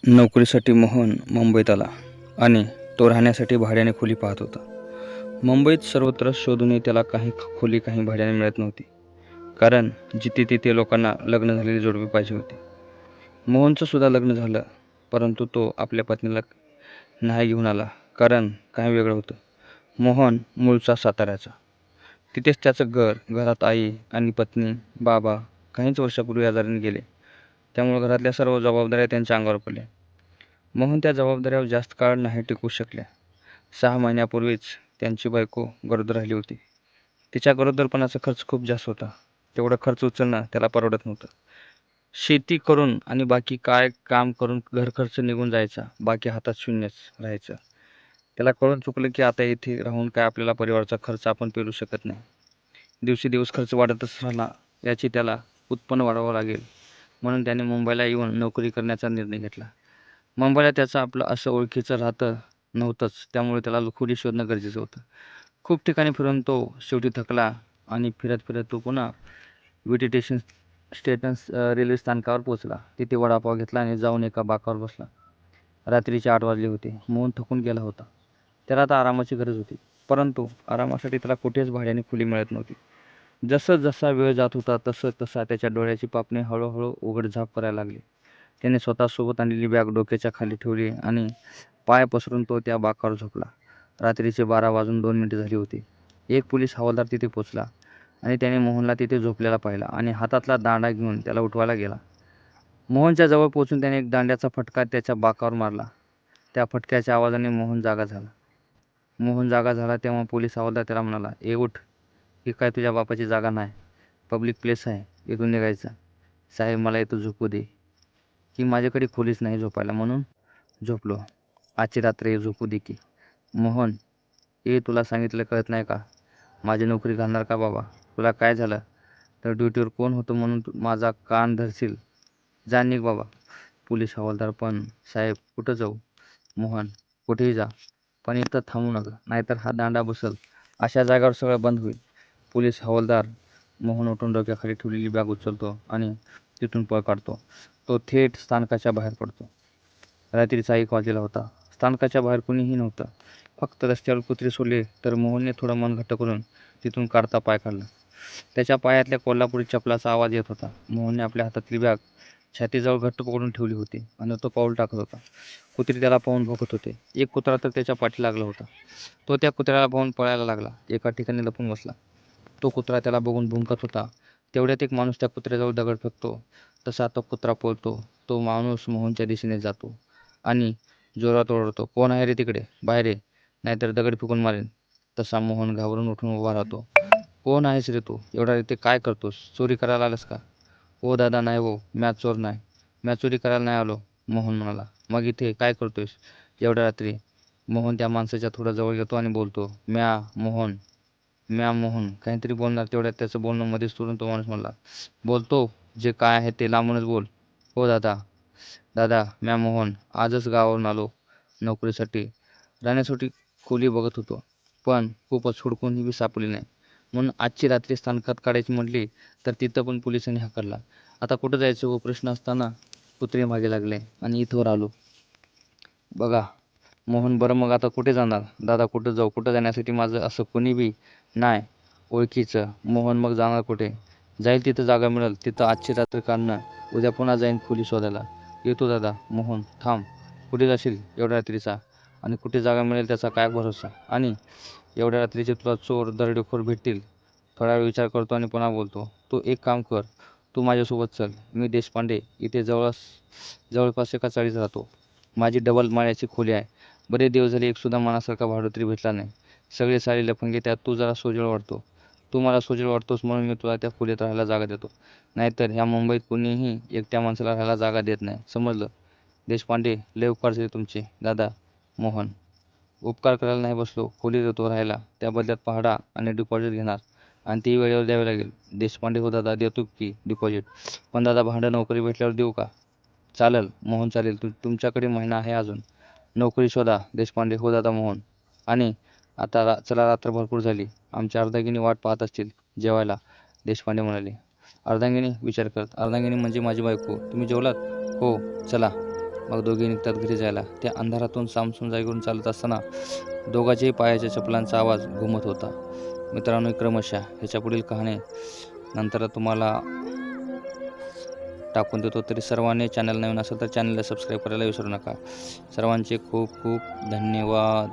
नोकरीसाठी मोहन मुंबईत आला आणि तो राहण्यासाठी भाड्याने खोली पाहत होता. मुंबईत सर्वत्र शोधूनही त्याला काही खोली काही भाड्याने मिळत नव्हती, कारण जिथे तिथे लोकांना लग्न झालेली जोडपे पाहिजे होते. मोहनचं सुद्धा लग्न झालं, परंतु तो आपल्या पत्नीला नाही घेऊन आला, कारण काही वेगळं होतं. मोहन मूळचा साताऱ्याचा. तिथेच त्याचं घरात आई आणि पत्नी, बाबा काहीच वर्षापूर्वी आजाराने गेले. त्यामुळे घरातल्या सर्व जबाबदाऱ्या त्यांच्या अंगावर पडल्या. मोहन त्या जबाबदाऱ्यावर जास्त काळ नाही टिकू शकल्या. 6 महिन्यापूर्वीच त्यांची बायको गरोदर राहिली होती. तिच्या गरोदरपणाचा खर्च खूप जास्त होता. तेवढा खर्च उचलणं त्याला परवडत नव्हतं. शेती करून आणि बाकी काय काम करून घर खर्च निघून जायचा, बाकी हातात शून्यच राहायचं. त्याला कळून चुकलं की आता इथे राहून काय आपल्याला परिवाराचा खर्च आपण पेलू शकत नाही. दिवसेदिवस खर्च वाढतच राहिला. याची त्याला उत्पन्न वाढवावं लागेल, म्हणून त्याने मुंबईला येऊन नोकरी करण्याचा निर्णय घेतला. मुंबईला त्याचं आपलं असं ओळखीचं राहतं नव्हतंच, त्यामुळे त्याला खोली शोधणं गरजेचं होतं. खूप ठिकाणी फिरून तो शेवटी थकला आणि फिरत फिरत तो पुन्हा विटी स्टेशन रेल्वे स्थानकावर पोहोचला. तिथे वडापाव घेतला आणि जाऊन एका बाकावर बसला. रात्रीचे 8 वाजले होते. मोहन थकून गेला होता. त्याला आता आरामाची गरज होती, परंतु आरामासाठी त्याला कुठेच भाड्याने खोली मिळत नव्हती. जसं जसा वेळ जात होता तसं तसा त्याच्या डोळ्याची पापणी हळूहळू उघडझाप करायला लागली. त्याने स्वतःसोबत आणलेली बॅग डोक्याच्या खाली ठेवली आणि पाय पसरून तो त्या बाकावर झोपला. रात्रीचे 12 वाजून 2 मिनिटे झाली होती. एक पोलीस हवालदार तिथे पोचला आणि त्याने मोहनला तिथे झोपलेला पाहिला आणि हातातला दांडा घेऊन त्याला उठवायला गेला. मोहनच्या जवळ पोचून त्याने एक दांड्याचा फटका त्याच्या बाकावर मारला. त्या फटक्याच्या आवाजाने मोहन जागा झाला. तेव्हा पोलीस हवालदार त्याला म्हणाला, "ए उठ, ही काय तुझ्या बापाची जागा नाही, पब्लिक प्लेस आहे, इथून निघायचं." "साहेब, मला इथं झोपू दे, की माझ्याकडे खोलीच नाही झोपायला, म्हणून झोपलो. आजची रात्र झोपू दे की." "मोहन, तुला सांगितलं कळत नाही का? माझी नोकरी घालणार का बाबा? तुला काय झालं तर ड्युटीवर कोण होतं म्हणून माझा कान धरशील? जा निघ बाबा." पोलीस हवालदार, "पण साहेब, कुठं जाऊ?" "मोहन, कुठेही जा, पण इथं थांबू नका, नाहीतर हा दांडा बसल. अशा जागावर सगळं बंद होईल." पोलीस हवालदार. मोहन उठून डोक्याखाली ठेवलेली बॅग उचलतो आणि तिथून पळ काढतो. तो थेट स्थानकाच्या बाहेर पडतो. रात्रीचा 1 वाजलेला होता. स्थानकाच्या बाहेर कुणीही नव्हतं. फक्त रस्त्यावर कुत्रे सोडले तर मोहनने थोडं मन घट्ट करून तिथून काढता पाय काढला. त्याच्या पायातल्या कोल्हापुरी चपलाचा आवाज येत होता. मोहनने आपल्या हातातली बॅग छातीजवळ घट्ट पकडून ठेवली होती आणि तो पाऊल टाकत होता. कुत्रे त्याला पाहून भोकत होते. एक कुत्रा तर त्याच्या पाठी लागला होता. तो त्या कुत्र्याला पाहून पळायला लागला. एका ठिकाणी लपून बसला. तो कुत्रा त्याला बघून भुंकत होता. तेवढ्यात एक माणूस त्या कुत्र्याजवळ दगड फेकतो. तसा तो कुत्रा पळतो. तो माणूस मोहनच्या दिशेने जातो आणि जोरात ओरडतो, "कोण आहे रे तिकडे? बाहेर ये, नाहीतर दगड फेकून मारेन." तसा मोहन घाबरून उठून उभा राहतो. "कोण आहेस रे तू? एवढ्या इथे काय करतोस? चोरी करायला आलास का?" "हो दादा, नाही हो, म्या चोर नाही. म्या चोरी करायला नाही आलो." मोहन म्हणाला. "मग इथे काय करतोयस एवढ्या रात्री?" मोहन त्या माणसाच्या थोडा जवळ येतो आणि बोलतो, "म्या मोहन, म्या मोहन." काहीतरी बोलणार तेवढ्यात त्याचं बोलणं मध्येच सोडून तो माणूस म्हणला, "बोलतो, जे काय आहे ते लांबूनच बोल." "हो दादा, दादा, म्या मोहन, आजच गावावरून आलो नोकरीसाठी. राहण्यासाठी खोली बघत होतो, पण खूपच हुडकून बी सापडली नाही. म्हणून आजची रात्री स्थानकात काढायची म्हटली तर तिथं पण पोलिसांनी हाकलला. आता कुठं जायचं हो प्रश्न असताना कुत्रे मागे लागले आणि इथवर आलो बघा." मोहन, "बरं मग आता कुठे जाणार?" "दादा, कुठं जाऊ? कुठं जाण्यासाठी माझं असं कोणी बी नाही ओळखीचं." "मोहन, मग जाणार कुठे?" "जाईल तिथं जागा मिळेल तिथं आजची रात्र काढणं. उद्या पुन्हा जाईन खोली शोधायला." "येतो दादा." "मोहन, थांब. कुठे जाशील एवढ्या रात्रीचा? आणि कुठे जागा मिळेल त्याचा काय भरोसा? आणि एवढ्या रात्रीचे तुला चोर दरोडेखोर भेटतील." थोडा वेळ विचार करतो आणि पुन्हा बोलतो, "तू एक काम कर, तू माझ्यासोबत चल. मी देशपांडे, इथे जवळपास एका चाळीत राहतो. माझी डबल माळ्याची खोली आहे. बरेच दिवस झाले एकसुद्धा मनासारखा भाडोत्री भेटला नाही. सगळे सारे लफंगे, त्यात तू जरा सोजळ वाटतो. तू मला सोजळ वाटतोस म्हणून मी तुला त्या खोलीत राहायला जागा देतो. नाहीतर ह्या मुंबईत कुणीही एकट्या माणसाला राहायला जागा देत नाही, समजलं?" "देशपांडे, लय उपकार झाले तुमचे दादा." "मोहन, उपकार करायला नाही बसलो, खोली देतो राहायला. त्या बदल्यात भाडा आणि डिपॉझिट घेणार आणि तेही वेळेवर द्यावे लागेल." "देशपांडे, हो दादा, देतो की डिपॉझिट. पण दादा, भाडं नोकरी भेटल्यावर देऊ का?" "चालेल मोहन, चालेल. तुमच्याकडे महिना आहे अजून. नोकरी शोधा." देशपांडे, हो दादा. मोहन, आणि आता चला, रात्र भरपूर झाली. आमच्या अर्धांगिनी वाट पाहत असतील जेवायला." देशपांडे म्हणाले. "अर्धांगिनी?" विचार करत. "अर्धांगिनी म्हणजे माझी बायको. तुम्ही जेवलात?" "हो." "चला." मग दोघे निघतात घरी जायला. त्या अंधारातून सामसूम जागेवरून चालत असताना दोघांच्याही पायाच्या चपलांचा आवाज घुमत होता. मित्रांनो, क्रमशः ह्याच्या पुढील कहाणी नंतर तुम्हाला टाकून देतो. तरी सर्वांनी चॅनल नवीन असेल तर चॅनलला सबस्क्राईब करायला विसरू नका. सर्वांचे खूप खूप धन्यवाद.